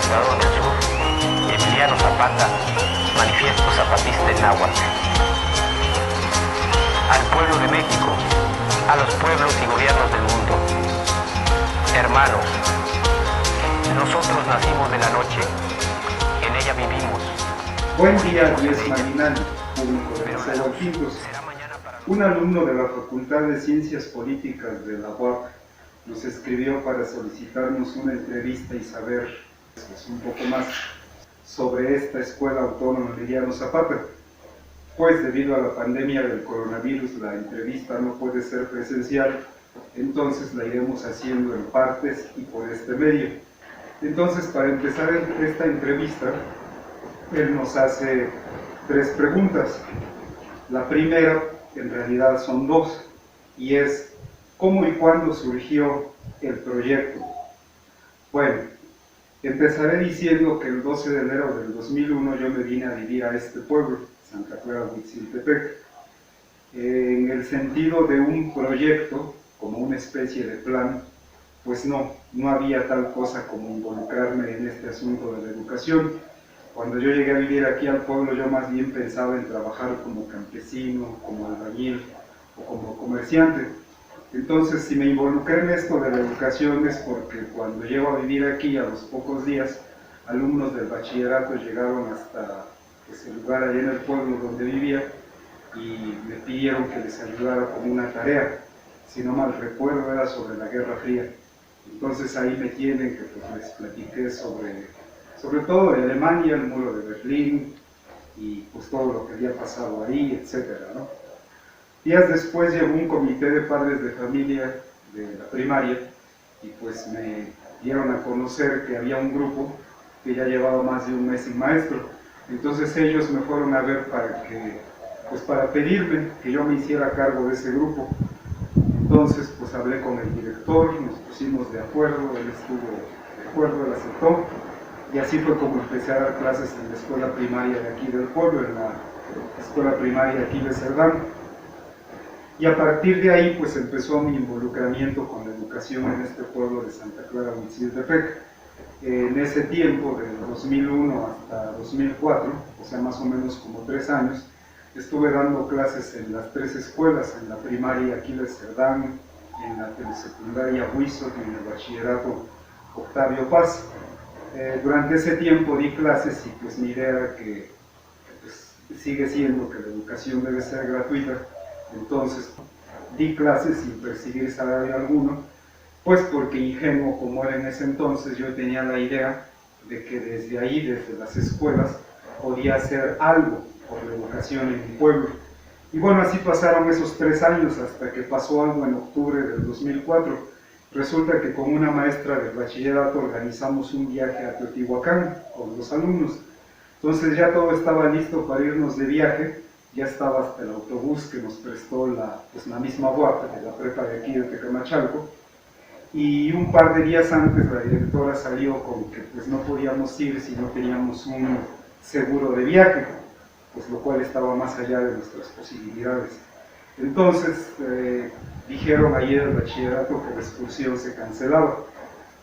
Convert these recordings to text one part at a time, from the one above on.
fundador del sur, Emiliano Zapata, manifiesto zapatista en náhuatl. Al pueblo de México, a los pueblos y gobiernos del mundo. Hermanos, nosotros nacimos de la noche, en ella vivimos. Buen día, Díez Marinani, público de los Aguaquintos. Un alumno de la Facultad de Ciencias Políticas de la UAP nos escribió para solicitarnos una entrevista y saber un poco más sobre esta Escuela Autónoma Emiliano Zapata. Pues debido a la pandemia del coronavirus, la entrevista no puede ser presencial, entonces la iremos haciendo en partes y por este medio. Entonces, para empezar esta entrevista, él nos hace 3 preguntas. La primera, en realidad son 2, y es ¿cómo y cuándo surgió el proyecto? Bueno, empezaré diciendo que el 12 de enero del 2001 yo me vine a vivir a este pueblo, Santa Clara Huitziltepec, en el sentido de un proyecto, como una especie de plan. Pues no había tal cosa como involucrarme en este asunto de la educación. Cuando yo llegué a vivir aquí al pueblo, yo más bien pensaba en trabajar como campesino, como albañil o como comerciante. Entonces, si me involucré en esto de la educación es porque cuando llego a vivir aquí, a los pocos días, alumnos del bachillerato llegaron hasta ese lugar allá en el pueblo donde vivía y me pidieron que les ayudara con una tarea. Si no mal recuerdo, era sobre la Guerra Fría. Entonces ahí me tienen que pues, les platiqué sobre todo de Alemania, el muro de Berlín y pues todo lo que había pasado ahí, etcétera, ¿no? Días después llegó un comité de padres de familia de la primaria y pues me dieron a conocer que había un grupo que ya llevaba más de un mes sin maestro. Entonces ellos me fueron a ver para pedirme que yo me hiciera cargo de ese grupo. Entonces pues hablé con el director, nos pusimos de acuerdo, él estuvo de acuerdo, él aceptó, y así fue como empecé a dar clases en la escuela primaria de aquí del pueblo, en la escuela primaria aquí de Cerdán. Y a partir de ahí pues empezó mi involucramiento con la educación en este pueblo de Santa Clara Huitziltepec. En ese tiempo, del 2001 hasta 2004, o sea más o menos como 3 años, estuve dando clases en las 3 escuelas, en la primaria aquí de Cerdán, en la telesecundaria Huizot y en el bachillerato Octavio Paz. Durante ese tiempo di clases y pues mi idea era que pues, sigue siendo que la educación debe ser gratuita. Entonces di clases sin percibir salario alguno, pues porque ingenuo como era en ese entonces, yo tenía la idea de que desde ahí, desde las escuelas, podía hacer algo por la educación en mi pueblo. Y bueno, así pasaron esos 3 años hasta que pasó algo en octubre del 2004. Resulta que con una maestra del bachillerato organizamos un viaje a Teotihuacán con los alumnos. Entonces ya todo estaba listo para irnos de viaje, ya estaba hasta el autobús que nos prestó la misma UAP de la prepa de aquí de Tecamachalco. Y un par de días antes la directora salió con que pues no podíamos ir si no teníamos un seguro de viaje, pues lo cual estaba más allá de nuestras posibilidades. Entonces dijeron ayer el bachillerato que la excursión se cancelaba.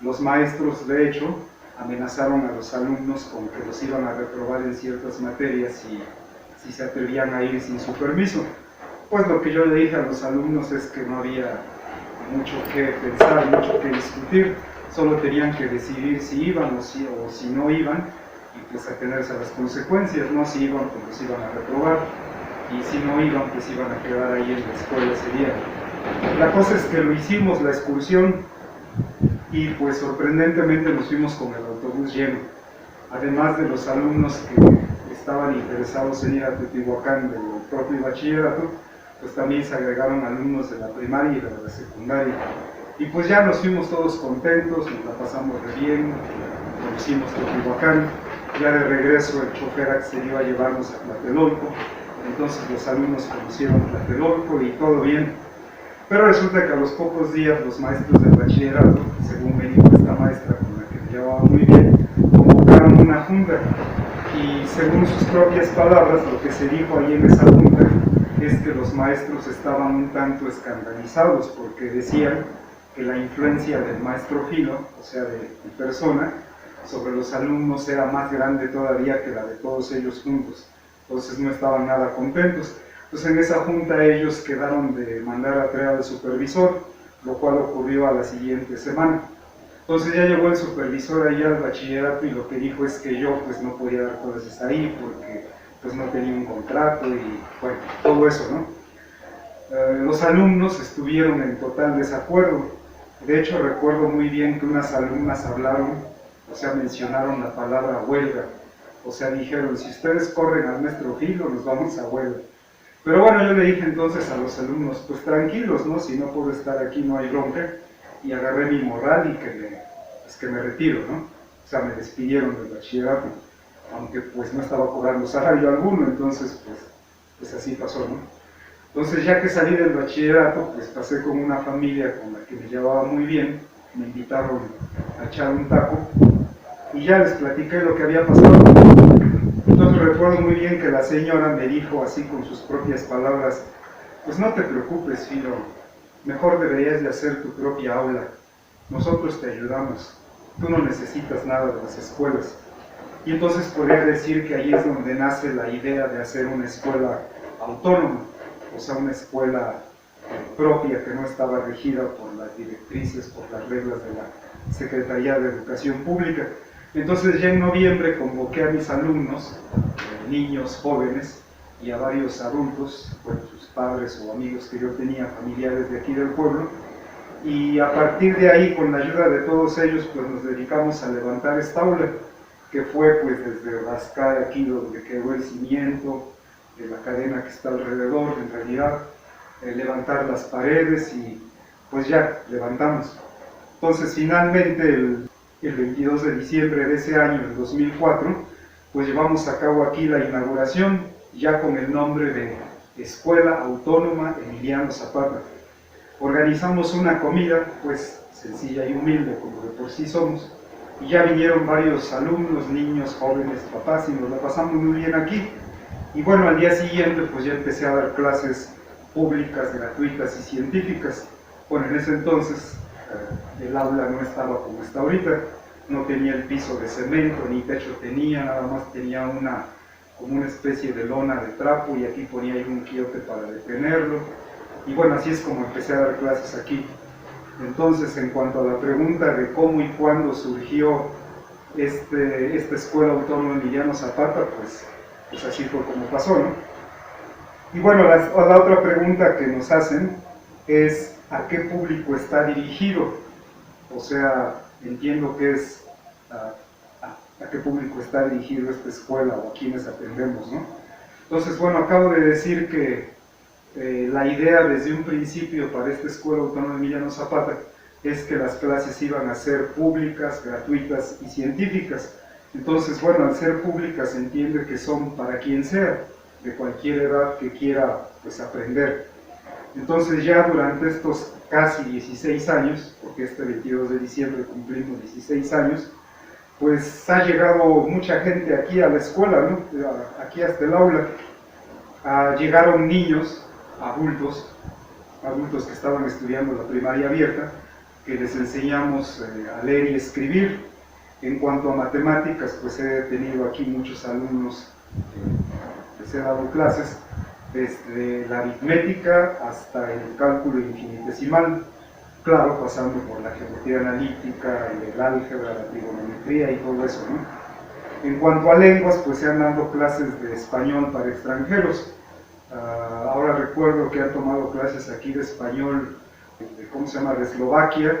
Los maestros, de hecho, amenazaron a los alumnos con que los iban a reprobar en ciertas materias si se atrevían a ir sin su permiso. Pues lo que yo le dije a los alumnos es que no había mucho que pensar, mucho que discutir, solo tenían que decidir si iban o si no iban, y pues atenerse a las consecuencias, ¿no? Si iban, pues los iban a reprobar, y si no iban, pues iban a quedar ahí en la escuela ese día. La cosa es que lo hicimos, la excursión, y pues sorprendentemente nos fuimos con el autobús lleno, además de los alumnos que estaban interesados en ir a Teotihuacán del propio bachillerato, pues también se agregaron alumnos de la primaria y de la secundaria. Y pues ya nos fuimos todos contentos, nos la pasamos re bien, conocimos Teotihuacán. Ya de regreso el chofer accedió a llevarnos a Tlatelolco, entonces los alumnos conocieron Tlatelolco y todo bien. Pero resulta que a los pocos días los maestros del bachillerato, según me dijo esta maestra con la que me llevaba muy bien, convocaron una junta y según sus propias palabras lo que se dijo ahí en esa junta es que los maestros estaban un tanto escandalizados porque decían que la influencia del maestro Filo, o sea de mi persona, sobre los alumnos era más grande todavía que la de todos ellos juntos. Entonces no estaban nada contentos. Entonces en esa junta ellos quedaron de mandar a traer al supervisor, lo cual ocurrió a la siguiente semana. Entonces ya llegó el supervisor allá al bachillerato y lo que dijo es que yo pues no podía dar clases ahí porque pues no tenía un contrato y bueno, todo eso, ¿no? Los alumnos estuvieron en total desacuerdo. De hecho recuerdo muy bien que unas alumnas hablaron, o sea, mencionaron la palabra huelga. O sea, dijeron, si ustedes corren al nuestro filo, nos vamos a huelga. Pero bueno, yo le dije entonces a los alumnos, pues tranquilos, ¿no? Si no puedo estar aquí, no hay bronca. Y agarré mi morral y que me retiro, ¿no? O sea, me despidieron del bachillerato, aunque pues no estaba cobrando salario alguno, entonces pues así pasó, ¿no? Entonces ya que salí del bachillerato, pues pasé con una familia con la que me llevaba muy bien, me invitaron a echar un taco, y ya les platiqué lo que había pasado. Entonces recuerdo muy bien que la señora me dijo así con sus propias palabras, pues no te preocupes, Filo, mejor deberías de hacer tu propia aula, nosotros te ayudamos, tú no necesitas nada de las escuelas. Y entonces podría decir que ahí es donde nace la idea de hacer una escuela autónoma, o sea, una escuela propia que no estaba regida por las directrices, por las reglas de la Secretaría de Educación Pública. Entonces ya en noviembre convoqué a mis alumnos, niños, jóvenes, y a varios adultos, bueno, sus padres o amigos que yo tenía, familiares de aquí del pueblo, y a partir de ahí, con la ayuda de todos ellos, pues nos dedicamos a levantar esta aula, que fue pues desde rascar aquí donde quedó el cimiento, de la cadena que está alrededor, en realidad, levantar las paredes y pues ya, levantamos. Entonces finalmente el 22 de diciembre de ese año, el 2004, pues llevamos a cabo aquí la inauguración, ya con el nombre de Escuela Autónoma Emiliano Zapata. Organizamos una comida, pues sencilla y humilde, como de por sí somos, y ya vinieron varios alumnos, niños, jóvenes, papás, y nos la pasamos muy bien aquí. Y bueno, al día siguiente pues ya empecé a dar clases públicas, gratuitas y científicas. Bueno, en ese entonces el aula no estaba como está ahorita, no tenía el piso de cemento, ni techo tenía, nada más tenía como una especie de lona de trapo y aquí ponía ahí un quiote para detenerlo. Y bueno, así es como empecé a dar clases aquí. Entonces, en cuanto a la pregunta de cómo y cuándo surgió esta Escuela Autónoma Emiliano Zapata, pues así fue como pasó, ¿no? Y bueno, la otra pregunta que nos hacen es ¿a qué público está dirigido? O sea, entiendo que es a qué público está dirigido esta escuela o a quienes atendemos, ¿no? Entonces, bueno, acabo de decir que la idea desde un principio para esta Escuela Autónoma Emiliano Zapata es que las clases iban a ser públicas, gratuitas y científicas. Entonces, bueno, al ser públicas se entiende que son para quien sea, de cualquier edad que quiera pues aprender. Entonces ya durante estos casi 16 años, porque este 22 de diciembre cumplimos 16 años, pues ha llegado mucha gente aquí a la escuela, ¿no? Aquí hasta el aula. Llegaron niños, adultos que estaban estudiando la primaria abierta, que les enseñamos a leer y escribir. En cuanto a matemáticas, pues he tenido aquí muchos alumnos que les he dado clases, desde la aritmética hasta el cálculo infinitesimal, claro, pasando por la geometría analítica, el álgebra, la trigonometría y todo eso, ¿no? En cuanto a lenguas, pues se han dado clases de español para extranjeros. Ahora recuerdo que han tomado clases aquí de español, de Eslovaquia,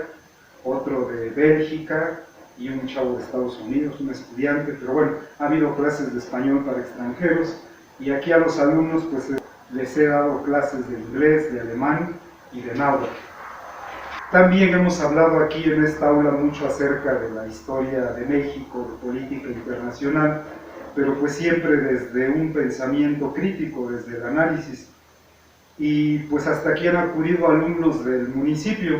otro de Bélgica, y un chavo de Estados Unidos, un estudiante, pero bueno, ha habido clases de español para extranjeros, y aquí a los alumnos pues les he dado clases de inglés, de alemán y de náhuatl. También hemos hablado aquí en esta aula mucho acerca de la historia de México, de política internacional, pero pues siempre desde un pensamiento crítico, desde el análisis. Y pues hasta aquí han acudido alumnos del municipio.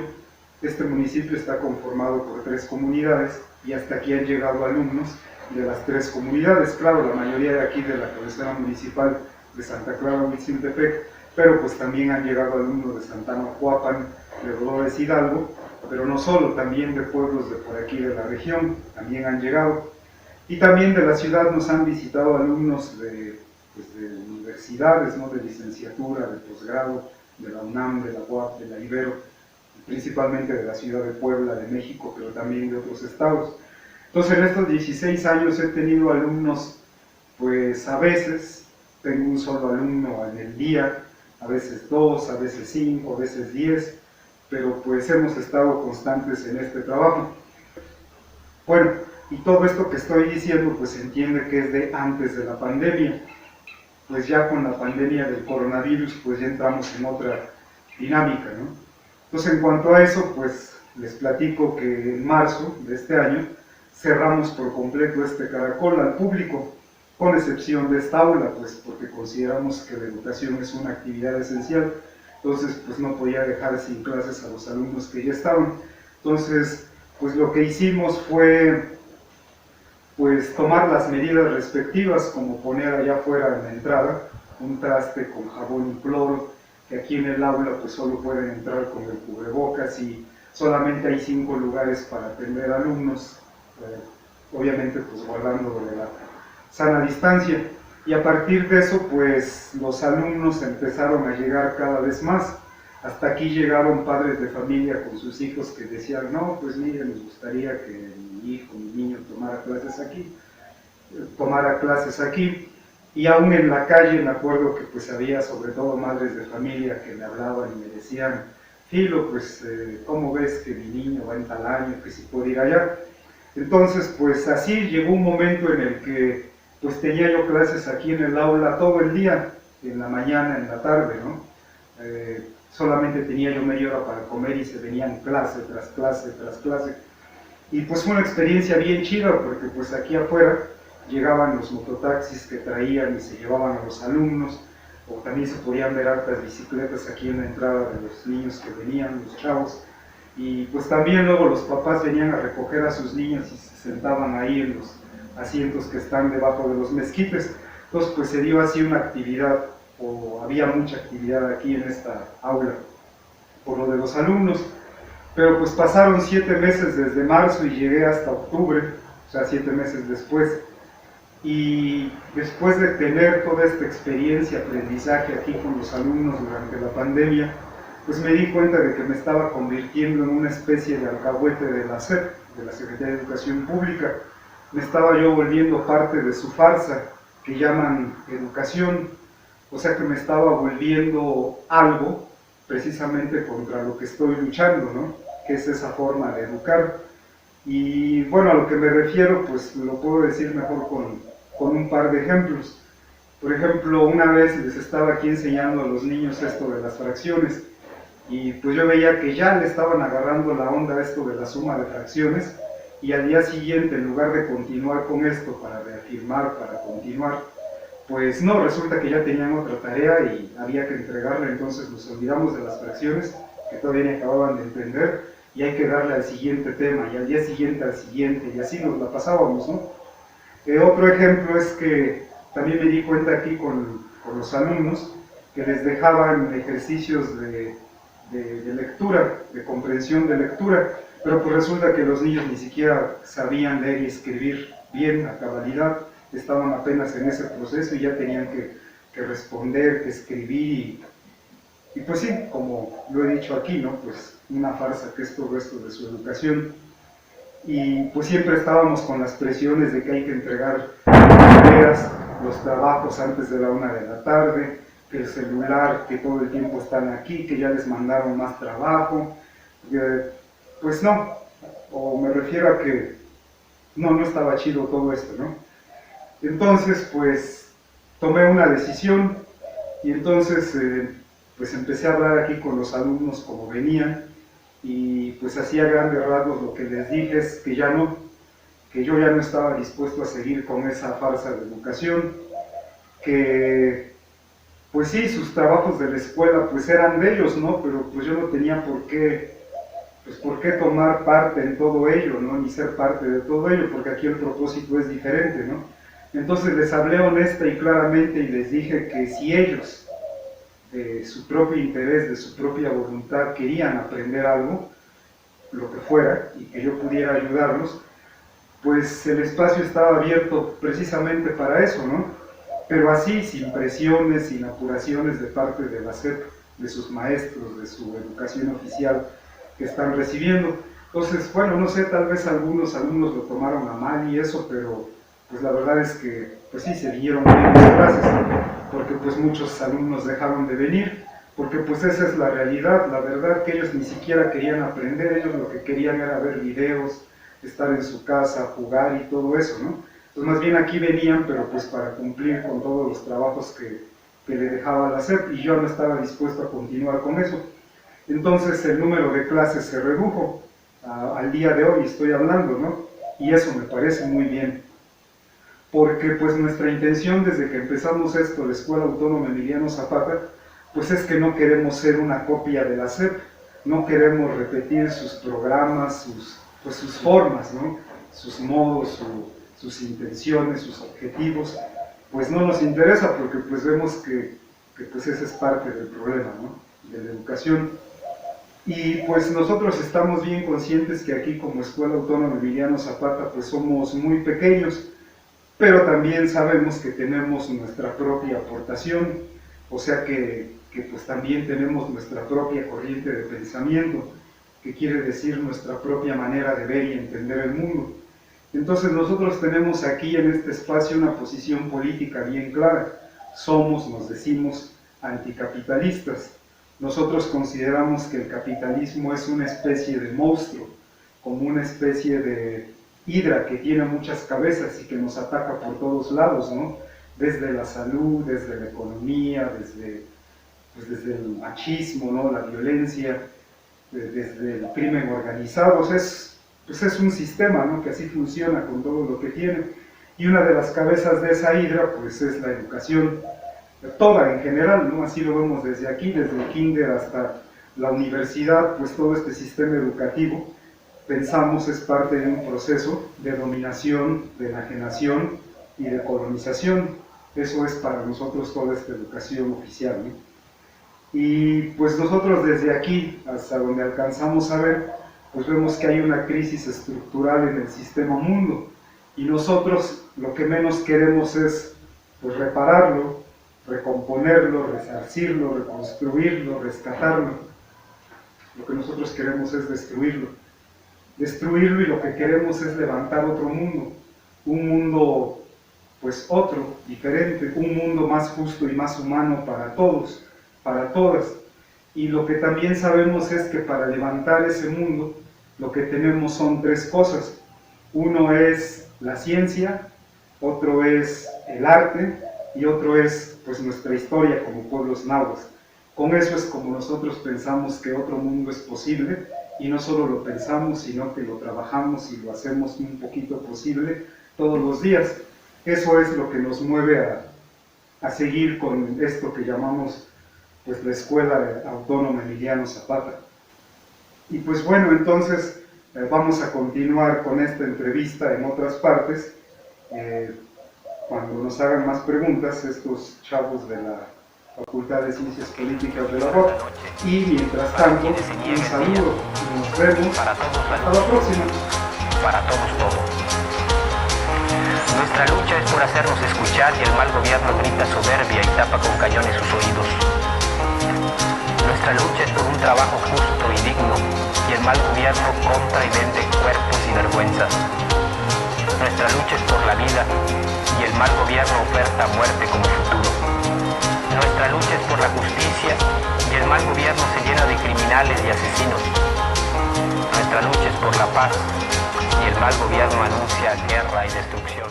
Este municipio está conformado por 3 comunidades y hasta aquí han llegado alumnos de las 3 comunidades. Claro, la mayoría de aquí de la cabecera municipal de Santa Clara, Huitziltepec, pero pues también han llegado alumnos de Santana Huapan, de Dolores Hidalgo pero no solo, también de pueblos de por aquí de la región, también han llegado. Y también de la ciudad nos han visitado alumnos de universidades, ¿no? De licenciatura, de posgrado, de la UNAM, de la UAP, de la Ibero, principalmente de la ciudad de Puebla, de México, pero también de otros estados. Entonces en estos 16 años he tenido alumnos, pues a veces tengo un solo alumno en el día, a veces 2, a veces 5, a veces 10, pero pues hemos estado constantes en este trabajo. Bueno, y todo esto que estoy diciendo pues se entiende que es de antes de la pandemia, pues ya con la pandemia del coronavirus pues ya entramos en otra dinámica, ¿no? Entonces en cuanto a eso pues les platico que en marzo de este año cerramos por completo este caracol al público, con excepción de esta aula, pues porque consideramos que la educación es una actividad esencial, entonces pues no podía dejar sin clases a los alumnos que ya estaban. Entonces pues lo que hicimos fue pues tomar las medidas respectivas, como poner allá afuera en la entrada un traste con jabón y cloro, que aquí en el aula pues solo pueden entrar con el cubrebocas y solamente hay 5 lugares para atender alumnos, obviamente pues guardando de la sana distancia. Y a partir de eso pues los alumnos empezaron a llegar cada vez más. Hasta aquí llegaron padres de familia con sus hijos que decían, no, pues mire, nos gustaría que mi hijo, mi niño tomara clases aquí. Y aún en la calle me acuerdo que pues había sobre todo madres de familia que me hablaban y me decían, Filo, pues ¿cómo ves que mi niño va en tal año, que si puede ir allá? Entonces pues así llegó un momento en el que pues tenía yo clases aquí en el aula todo el día, en la mañana, en la tarde, ¿no? Solamente tenía yo media hora para comer y se venían clase tras clase tras clase. Y pues fue una experiencia bien chida porque pues aquí afuera llegaban los mototaxis que traían y se llevaban a los alumnos, o también se podían ver hartas bicicletas aquí en la entrada de los niños que venían, los chavos. Y pues también luego los papás venían a recoger a sus niños y se sentaban ahí en los asientos que están debajo de los mezquites. Entonces pues se dio así una actividad, o había mucha actividad aquí en esta aula por lo de los alumnos, pero pues pasaron 7 meses desde marzo y llegué hasta octubre, o sea 7 meses después, y después de tener toda esta experiencia, aprendizaje aquí con los alumnos durante la pandemia, pues me di cuenta de que me estaba convirtiendo en una especie de alcahuete de la SEP, de la Secretaría de Educación Pública. Me estaba yo volviendo parte de su farsa que llaman educación, o sea que me estaba volviendo algo precisamente contra lo que estoy luchando, ¿no? Que es esa forma de educar. Y bueno, a lo que me refiero pues lo puedo decir mejor con un par de ejemplos. Por ejemplo, una vez les estaba aquí enseñando a los niños esto de las fracciones y pues yo veía que ya le estaban agarrando la onda a esto de la suma de fracciones, y al día siguiente, en lugar de continuar con esto para reafirmar, para continuar, pues no, resulta que ya tenían otra tarea y había que entregarla. Entonces nos olvidamos de las fracciones que todavía ni acababan de entender y hay que darle al siguiente tema y al día siguiente al siguiente, y así nos la pasábamos, ¿no? Otro ejemplo es que también me di cuenta aquí con los alumnos que les dejaban ejercicios de lectura, de comprensión de lectura, pero pues resulta que los niños ni siquiera sabían leer y escribir bien a cabalidad, estaban apenas en ese proceso y ya tenían que responder, que escribir, y pues sí, como lo he dicho aquí, ¿no? Pues una farsa que es todo esto de su educación. Y pues siempre estábamos con las presiones de que hay que entregar las tareas, los trabajos antes de la 1 de la tarde, que el celular, que todo el tiempo están aquí, que ya les mandaron más trabajo. Pues no, o me refiero a que no estaba chido todo esto, ¿no? Entonces pues tomé una decisión y entonces pues empecé a hablar aquí con los alumnos como venían, y pues así a grandes rasgos lo que les dije es que yo ya no estaba dispuesto a seguir con esa farsa de educación, que pues sí, sus trabajos de la escuela pues eran de ellos, ¿no? Pero pues yo no tenía por qué tomar parte en todo ello, ¿no? Ni ser parte de todo ello, porque aquí el propósito es diferente, ¿no? Entonces les hablé honesta y claramente y les dije que si ellos, de su propio interés, de su propia voluntad, querían aprender algo, lo que fuera y que yo pudiera ayudarlos, pues el espacio estaba abierto precisamente para eso, ¿no? Pero así, sin presiones, sin apuraciones de parte de la SEP, de sus maestros, de su educación oficial que están recibiendo. Entonces, bueno, no sé, tal vez algunos alumnos lo tomaron a mal y eso, pero pues la verdad es que pues sí se dieron bien las clases, porque pues muchos alumnos dejaron de venir, porque pues esa es la realidad, la verdad que ellos ni siquiera querían aprender, ellos lo que querían era ver videos, estar en su casa, jugar y todo eso, ¿no? Entonces más bien aquí venían, pero pues para cumplir con todos los trabajos que le dejaba la SEP, y yo no estaba dispuesto a continuar con eso. Entonces el número de clases se redujo, al día de hoy estoy hablando, ¿no? Y eso me parece muy bien, porque pues nuestra intención desde que empezamos esto, la Escuela Autónoma Emiliano Zapata, pues es que no queremos ser una copia de la SEP, no queremos repetir sus programas, sus formas, ¿no? Sus modos, sus intenciones, sus objetivos, pues no nos interesa porque pues vemos que pues ese es parte del problema, ¿no? De la educación. Y pues nosotros estamos bien conscientes que aquí como Escuela Autónoma Emiliano Zapata pues somos muy pequeños, pero también sabemos que tenemos nuestra propia aportación, o sea que pues también tenemos nuestra propia corriente de pensamiento, que quiere decir nuestra propia manera de ver y entender el mundo. Entonces nosotros tenemos aquí en este espacio una posición política bien clara. Somos, nos decimos, anticapitalistas. Nosotros consideramos que el capitalismo es una especie de monstruo, como una especie de hidra que tiene muchas cabezas y que nos ataca por todos lados, ¿no? Desde la salud, desde la economía, desde el machismo, ¿no? La violencia, desde el crimen organizado. Pues es un sistema, ¿no? Que así funciona con todo lo que tiene. Y una de las cabezas de esa hidra pues es la educación, toda en general, ¿no? Así lo vemos desde aquí, desde el kinder hasta la universidad, pues todo este sistema educativo, pensamos es parte de un proceso de dominación, de enajenación y de colonización. Eso es para nosotros toda esta educación oficial, ¿no? Y pues nosotros desde aquí hasta donde alcanzamos a ver, pues vemos que hay una crisis estructural en el sistema mundo, y nosotros lo que menos queremos es pues repararlo, recomponerlo, resarcirlo, reconstruirlo, rescatarlo. Lo que nosotros queremos es destruirlo, y lo que queremos es levantar otro mundo, un mundo pues otro, diferente, un mundo más justo y más humano para todos, para todas. Y lo que también sabemos es que para levantar ese mundo, lo que tenemos son tres cosas. Uno es la ciencia, otro es el arte, y otro es pues nuestra historia como pueblos nahuas. Con eso es como nosotros pensamos que otro mundo es posible, y no solo lo pensamos, sino que lo trabajamos y lo hacemos un poquito posible todos los días. Eso es lo que nos mueve a seguir con esto que llamamos pues la Escuela Autónoma Emiliano Zapata. Y pues bueno, entonces vamos a continuar con esta entrevista en otras partes, cuando nos hagan más preguntas estos chavos de la Facultad de Ciencias Políticas de la UAP. Y mientras tanto, un saludo y nos vemos hasta la próxima. Para todos todo. Nuestra lucha es por hacernos escuchar, y el mal gobierno grita soberbia y tapa con cañones sus oídos. Nuestra lucha es por un trabajo justo y digno, y el mal gobierno compra y vende cuerpos y vergüenza. Nuestra lucha es por la vida, y el mal gobierno oferta muerte como futuro. Nuestra lucha es por la justicia, y el mal gobierno se llena de criminales y asesinos. Nuestra lucha es por la paz, y el mal gobierno anuncia guerra y destrucción.